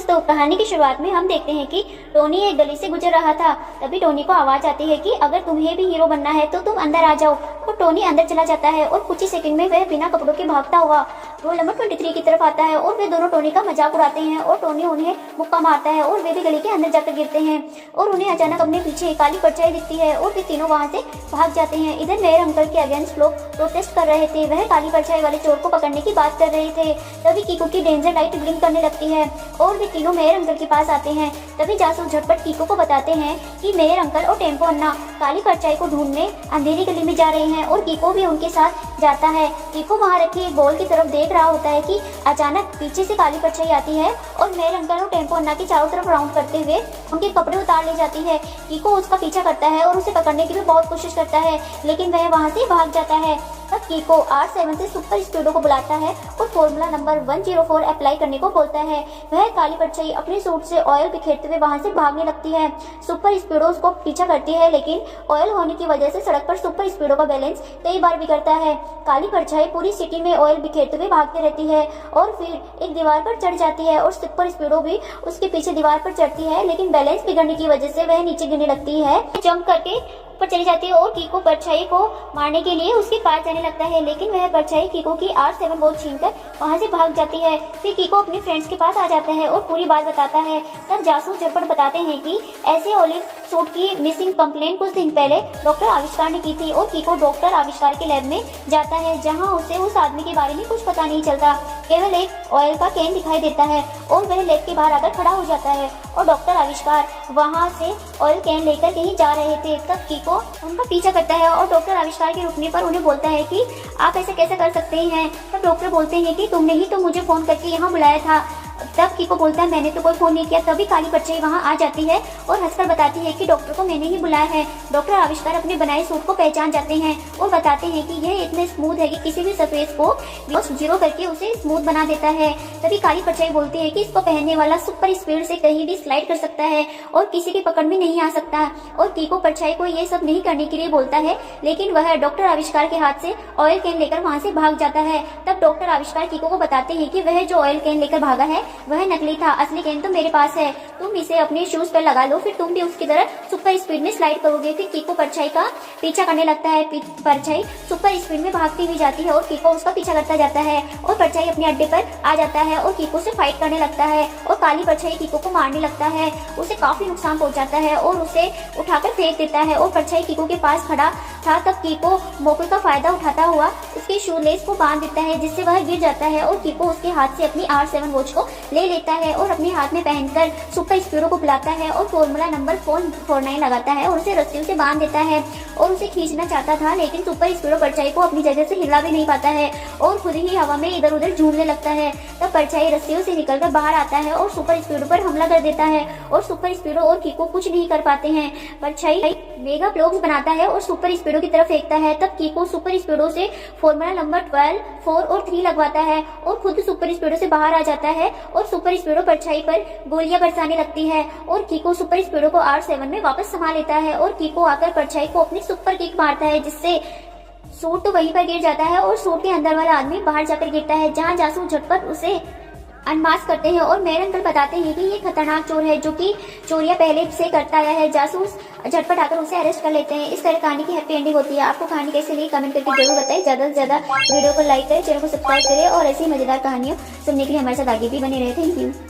दोस्तों, कहानी की शुरुआत में हम देखते हैं कि टोनी एक गली से गुजर रहा था। तभी टोनी को आवाज आती है कि अगर तुम्हें भी हीरो बनना है तो तुम अंदर आ जाओ। और टोनी अंदर चला जाता है और कुछ ही सेकंड में वह बिना कपड़ों के भागता हुआ रोल नंबर 23 की तरफ आता है और वे दोनों टोनी का मजाक उड़ाते हैं और टोनी उन्हें मुक्का मारता है और वे भी गली के अंदर जाकर गिरते हैं और उन्हें अचानक अपने पीछे काली परछाई दिखती है और वे तीनों वहां से भाग जाते हैं। इधर मेयर अंकल के अगेंस्ट लोग प्रोटेस्ट कर रहे थे। वह काली परछाई वाले चोर को पकड़ने की बात कर रहे थे। तभी कीको की डेंजर लाइट ब्लिंक करने लगती है और वे तीनों मेयर अंकल के पास आते हैं। तभी जासूस झटपट कीको को बताते हैं कि मेयर अंकल और टेम्पो अन्ना काली परछाई को ढूंढने अंधेरी गली में जा रहे हैं और कीको भी उनके साथ जाता है। कीको वहां रखी एक बॉल की तरफ देख रहा होता है कि अचानक पीछे से काली परछाई आती है और मेयर अंकल और टेम्पो अन्ना की चारों तरफ राउंड करते हुए उनके कपड़े उतार ले जाती है। कीको उसका पीछा करता है और उसे पकड़ने की भी बहुत कोशिश करता है, लेकिन वह वहां से भाग जाता है। तब कीको R7 से सुपर स्पीडो को बुलाता है और फॉर्मूला नंबर 104 अप्लाई करने को बोलता है। वह काली परछाई अपने सूट से ऑयल बिखेरते हुए वहां से भागने लगती है। सुपर स्पीडो उसको पीछा करती है, लेकिन ऑयल होने की वजह से सड़क पर सुपर स्पीडो का बैलेंस कई बार बिगड़ता है। काली परछाई पूरी सिटी में ऑयल बिखेरते हुए भागती रहती है और फिर एक दीवार पर चढ़ जाती है और सुपर स्पीडो भी उसके पीछे दीवार पर चढ़ती है, लेकिन बैलेंस बिगड़ने की वजह से वह नीचे गिरने लगती है। जंप करके ऊपर चली जाती है और कीको परछाई को मारने के लिए उसके पास जाने लगता है, लेकिन वह परछाई कीको की R7 बॉल छीनकर वहां से भाग जाती है। फिर कीको अपने फ्रेंड्स के पास आ जाता है और पूरी बात बताता है। तब जासूस झटपट बताते हैं कि ऐसे ओलिव सूट की मिसिंग कंप्लेंट कुछ दिन पहले डॉक्टर आविष्कार ने की थी और कीको डॉक्टर आविष्कार के लैब में जाता है, जहाँ उसे उस आदमी के बारे में कुछ पता नहीं चलता। केवल एक ऑयल का कैन दिखाई देता है और वह लैब के बाहर आकर खड़ा हो जाता है और डॉक्टर आविष्कार वहां से ऑयल कैन लेकर कहीं जा रहे थे। तब कीको उनका पीछा करता है और डॉक्टर आविष्कार के रुकने पर उन्हें बोलता है कि आप ऐसे कैसे कर सकते हैं। तब डॉक्टर बोलते हैं कि तुमने ही तो मुझे फोन करके यहाँ बुलाया था। तब कीको बोलता है मैंने तो कोई फोन नहीं किया। तभी काली परछाई वहां आ जाती है और हंसकर बताती है कि डॉक्टर को मैंने ही बुलाया है। डॉक्टर आविष्कार अपने बनाए सूट को पहचान जाते हैं और बताते हैं कि यह इतने स्मूथ है कि किसी भी सरफेस को जीरो करके उसे स्मूथ बना देता है। तभी काली परछाई बोलती है कि इसको पहनने वाला सुपर स्पीड से कहीं भी स्लाइड कर सकता है और किसी की पकड़ में नहीं आ सकता। और कीको परछाई को ये सब नहीं करने के लिए बोलता है, लेकिन वह डॉक्टर आविष्कार के हाथ से ऑयल कैन लेकर वहां से भाग जाता है। तब डॉक्टर आविष्कार कीको को बताते हैं कि वह जो ऑयल कैन लेकर भागा है वह नकली था, असली कैन तो मेरे पास है, तुम इसे अपने शूज पर लगा लो, फिर तुम भी उसकी तरह सुपर स्पीड में स्लाइड करोगे। फिर कीको परछाई का पीछा करने लगता है। परछाई सुपर स्पीड में भागती हुई जाती है और कीको उसका पीछा करता जाता है और परछाई अपने अड्डे पर आ जाता है और कीको से फाइट करने लगता है और काली परछाई कीको को मारने लगता है, उसे काफी नुकसान पहुंचाता है और उसे उठाकर फेंक देता है और परछाई कीको के पास खड़ा था। तब कीको मौके का फायदा उठाता हुआ उसके शू लेस को बांध देता है, जिससे वह गिर जाता है और कीको उसके हाथ से अपनी R7 वॉच को ले लेता है और अपने हाथ में पहनकर सुपर स्पीडो को बुलाता है और फॉर्मूला नंबर 449 लगाता है और उसे रस्सियों से बांध देता है और उसे खींचना चाहता था, लेकिन सुपर स्पीडो परछाई को अपनी जगह से हिला भी नहीं पाता है और खुद ही हवा में इधर उधर झूमने लगता है। तब परछाई रस्सियों से निकलकर बाहर आता है और सुपर स्पीडो पर हमला कर देता है और सुपर स्पीडो और कीको कुछ नहीं कर पाते हैं। परछाई मेगा ब्लॉक्स बनाता है और सुपर स्पीडो की तरफ फेंकता है। तब कीको सुपर स्पीडो से फॉर्मूला नंबर 12, 4 और 3 लगवाता है और खुद सुपर स्पीडो से बाहर आ जाता है और सुपर स्पीडो परछाई पर गोलियां बरसाने लगती है और कीको सुपर स्पीडो को R7 में वापस संभाल लेता है और कीको आकर परछाई को अपनी सुपर किक मारता है, जिससे सूट तो वहीं पर गिर जाता है और सूट के अंदर वाला आदमी बाहर जाकर गिरता है, जहां जासूस झटपट उसे अनमास्क करते हैं और मेयर अंकल बताते हैं कि ये खतरनाक चोर है जो कि चोरियां पहले से करता आया है। जासूस झटपट आकर उसे अरेस्ट कर लेते हैं। इस तरह कहानी की हैप्पी एंडिंग होती है। आपको कहानी कैसे लगी कमेंट करके जरूर बताएं। ज्यादा से ज्यादा वीडियो को लाइक करें, चैनल को सब्सक्राइब करें और ऐसी मजेदार कहानियों सुनने के लिए हमारे साथ आगे भी बने रहे। Thank you.